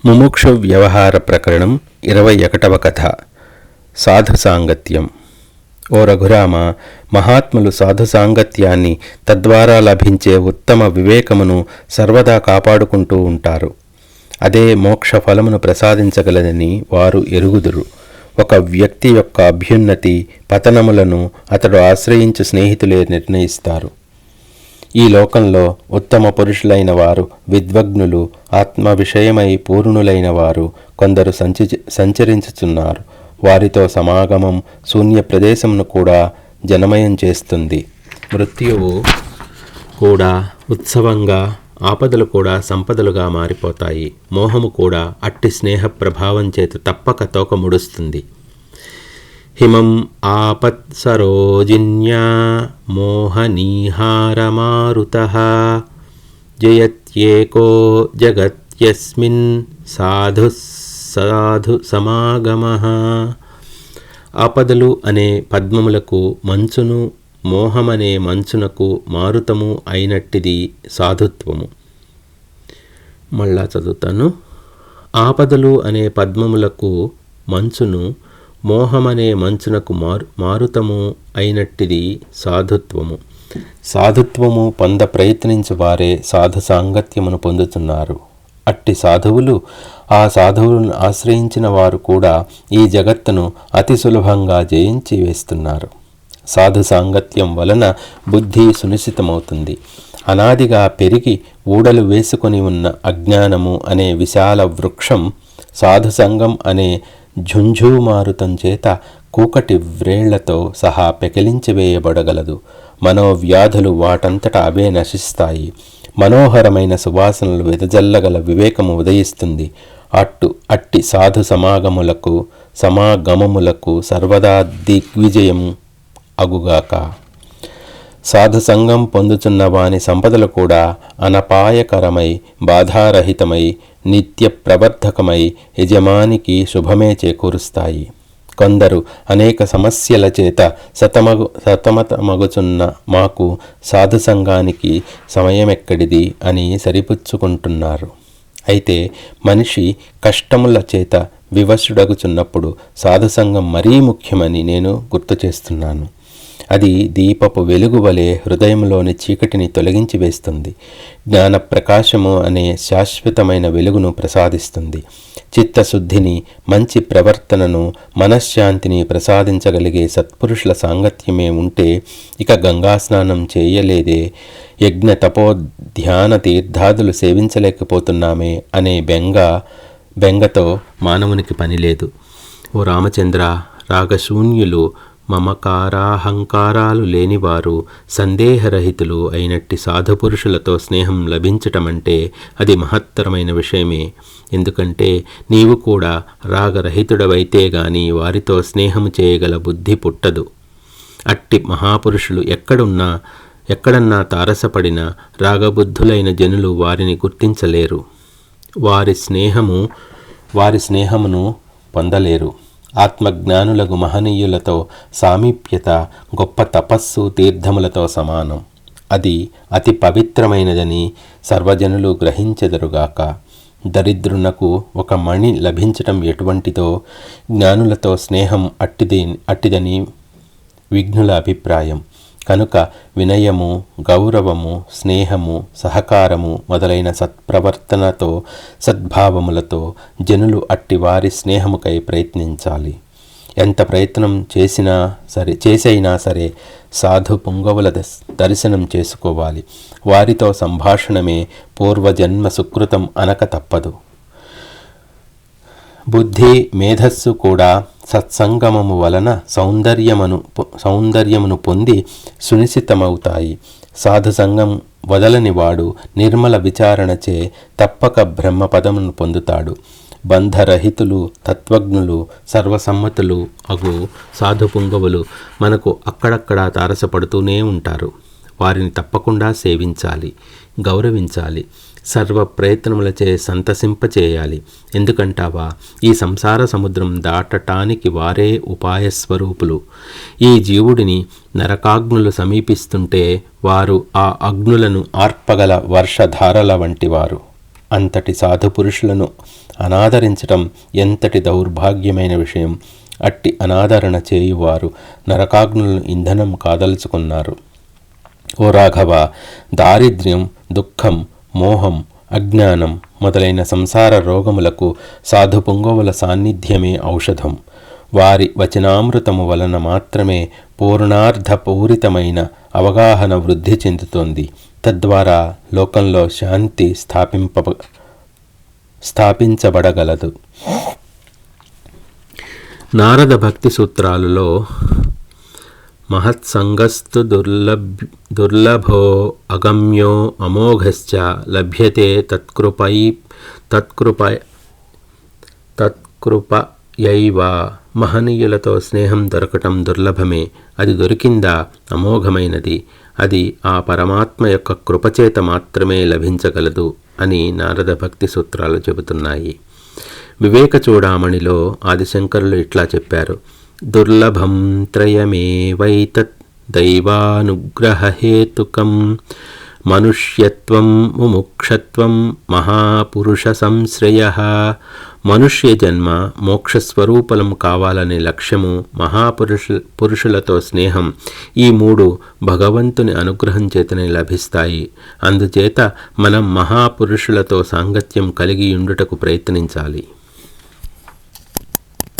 ముముక్షు వ్యవహార ప్రకరణం 21వ కథ. సాధు సాంగత్యం. ఓ రఘురామ, మహాత్ములు సాధు సాంగత్యాన్ని, తద్వారా లభించే ఉత్తమ వివేకమును సర్వదా కాపాడుకుంటూ ఉంటారు. అదే మోక్ష ఫలమును ప్రసాదించగలదని వారు ఎరుగుదురు. ఒక వ్యక్తి యొక్క అభ్యున్నతి, పతనములను అతడు ఆశ్రయించు స్నేహితులే నిర్ణయిస్తారు. ఈ లోకంలో ఉత్తమ పురుషులైన వారు, విద్వగ్నులు, ఆత్మ విషయమై పూర్ణులైన వారు కొందరు సంచరించుచున్నారు. వారితో సమాగమం శూన్య ప్రదేశమును కూడా జనమయం చేస్తుంది. మృత్యువు కూడా ఉత్సవంగా, ఆపదలు కూడా సంపదలుగా మారిపోతాయి. మోహము కూడా అట్టి స్నేహ ప్రభావం చేత తప్పక తోక ముడుస్తుంది. హిమం ఆపత్సరోజిన్యా మోహనీహారమారుతః జయత్యేకో జగత్యస్మిన్ సాధు సమాగమః. ఆపదలు అనే పద్మములకు మంచును, మోహమనే మంచునకు మారుతము అయినట్టిది సాధుత్వము. మళ్ళా చదువుతాను. ఆపదలు అనే పద్మములకు మంచును, మోహమనే మంచునకు మారుతము అయినట్టిది సాధుత్వము. సాధుత్వము పొంద ప్రయత్నించు వారే సాధు సాంగత్యమును పొందుతున్నారు. అట్టి సాధువులు, ఆ సాధువులను ఆశ్రయించిన వారు కూడా ఈ జగత్తును అతి సులభంగా జయించి వేస్తున్నారు. సాధు సాంగత్యం వలన బుద్ధి సునిశ్చితమవుతుంది. అనాదిగా పెరిగి ఊడలు వేసుకొని ఉన్న అజ్ఞానము అనే విశాల వృక్షం సాధు సంగం అనే ఝుంఝుమారుతం చేత కూకటి వ్రేళ్లతో సహా పెకిలించివేయబడగలదు. మనోవ్యాధులు వాటంతట అవే నశిస్తాయి. మనోహరమైన సువాసనలు వెదజల్లగల వివేకము ఉదయిస్తుంది. అట్టి సాధు సమాగమములకు సర్వదా దిగ్విజయం అగుగాక. సాధు సంగం పొందుతున్న వాని సంపదలు కూడా అనపాయకరమై, బాధారహితమై, నిత్య ప్రవర్ధకమై యజమానికి శుభమే చేకూరుస్తాయి. కొందరు అనేక సమస్యల చేత సతమతమగుచున్న మాకు సాధు సంఘానికి సమయమెక్కడిది అని సరిపుచ్చుకుంటున్నారు. అయితే మనిషి కష్టముల చేత వివశుడగుచున్నప్పుడు సాధుసంగం మరీ ముఖ్యమని నేను గుర్తు చేస్తున్నాను. అది దీపపు వెలుగు వలె హృదయంలోని చీకటిని తొలగించి వేస్తుంది. జ్ఞాన ప్రకాశము అనే శాశ్వతమైన వెలుగును ప్రసాదిస్తుంది. చిత్తశుద్ధిని, మంచి ప్రవర్తనను, మనశ్శాంతిని ప్రసాదించగలిగే సత్పురుషుల సాంగత్యమే ఉంటే ఇక గంగా స్నానం చేయలేదే, యజ్ఞ తపో ధ్యాన తీర్థాదులు సేవించలేకపోతున్నామే అనే బెంగతో మానవునికి పనిలేదు. ఓ రామచంద్ర, రాగశూన్యులు, మమకారాహంకారాలు లేనివారు, సందేహరహితులు అయినట్టి సాధుపురుషులతో స్నేహం లభించటమంటే అది మహత్తరమైన విషయమే. ఎందుకంటే నీవు కూడా రాగరహితుడవైతే గాని వారితో స్నేహము చేయగల బుద్ధి పుట్టదు. అట్టి మహాపురుషులు ఎక్కడన్నా తారసపడిన రాగబుద్ధులైన జనులు వారిని గుర్తించలేరు. వారి స్నేహమును పొందలేరు. ఆత్మజ్ఞానులకు మహనీయులతో సామీప్యత గొప్ప తపస్సు, తీర్థములతో సమానం. అది అతి పవిత్రమైనదని సర్వజనులు గ్రహించెదరుగాక. దరిద్రునకు ఒక మణి లభించటం ఎటువంటిదో జ్ఞానులతో స్నేహం అట్టిదని విఘ్నుల అభిప్రాయం. కనుక వినయము, గౌరవము, స్నేహము, సహకారము మొదలైన సత్ప్రవర్తనతో, సద్భావములతో జనులు అట్టి వారి స్నేహముకై ప్రయత్నించాలి. ఎంత ప్రయత్నం చేసైనా సరే సాధు పుంగవుల దర్శనం చేసుకోవాలి. వారితో సంభాషణమే పూర్వజన్మ సుకృతం అనక తప్పదు. బుద్ధి, మేధస్సు కూడా సత్సంగమము వలన సౌందర్యమును పొంది సునిశ్చితమవుతాయి. సాధుసంగం వదలనివాడు నిర్మల విచారణచే తప్పక బ్రహ్మపదమును పొందుతాడు. బంధరహితులు, తత్వజ్ఞులు, సర్వసమ్మతులు అగు సాధుపుంగవులు మనకు అక్కడక్కడా తారసపడుతూనే ఉంటారు. వారిని తప్పకుండా సేవించాలి, గౌరవించాలి, సర్వ ప్రయత్నములచే సంతసింపచేయాలి. ఎందుకంటావా, ఈ సంసార సముద్రం దాటటానికి వారే ఉపాయస్వరూపులు. ఈ జీవుడిని నరకాగ్నులు సమీపిస్తుంటే వారు ఆ అగ్నులను ఆర్పగల వర్షధారల వంటివారు. అంతటి సాధుపురుషులను అనాదరించటం ఎంతటి దౌర్భాగ్యమైన విషయం. అట్టి అనాదరణ చేయువారు నరకాగ్నులను ఇంధనం కాదలుచుకున్నారు. ఓ రాఘవ, దారిద్ర్యం, దుఃఖం, మోహం, అజ్ఞానం మొదలైన సంసార రోగములకు సాధుపుంగవుల సాన్నిధ్యమే ఔషధం. వారి వచనామృతము వలన మాత్రమే పూర్ణార్థపూరితమైన అవగాహన వృద్ధి చెందుతోంది. తద్వారా లోకంలో శాంతి స్థాపించబడగలదు. నారద భక్తి సూత్రాలలో మహత్సంగస్తు దుర్లభో అగమ్యో అమోఘశ్చ లభ్యతే తత్కృపయైవ. మహనీయులతో స్నేహం దొరకటం దుర్లభమే. అది దొరికిందా అమోఘమైనది. అది ఆ పరమాత్మ యొక్క కృపచేత మాత్రమే లభించగలదు అని నారద భక్తి సూత్రాలు చెబుతున్నాయి. వివేక చూడామణిలో ఆదిశంకరులు ఇట్లా చెప్పారు: దుర్లభం త్రయమేవైతత్ దైవానుగ్రహహేతుకం మనుష్యత్వం ముముక్షత్వం మహాపురుష సంశ్రయః. మనుష్య జన్మ మోక్షస్వరూపలం కావాలనే లక్ష్యము, పురుషులతో స్నేహం, ఈ మూడు భగవంతుని అనుగ్రహం చేతనే లభిస్తాయి. అందుచేత మనం మహాపురుషులతో సాంగత్యం కలిగి ఉండుటకు ప్రయత్నించాలి.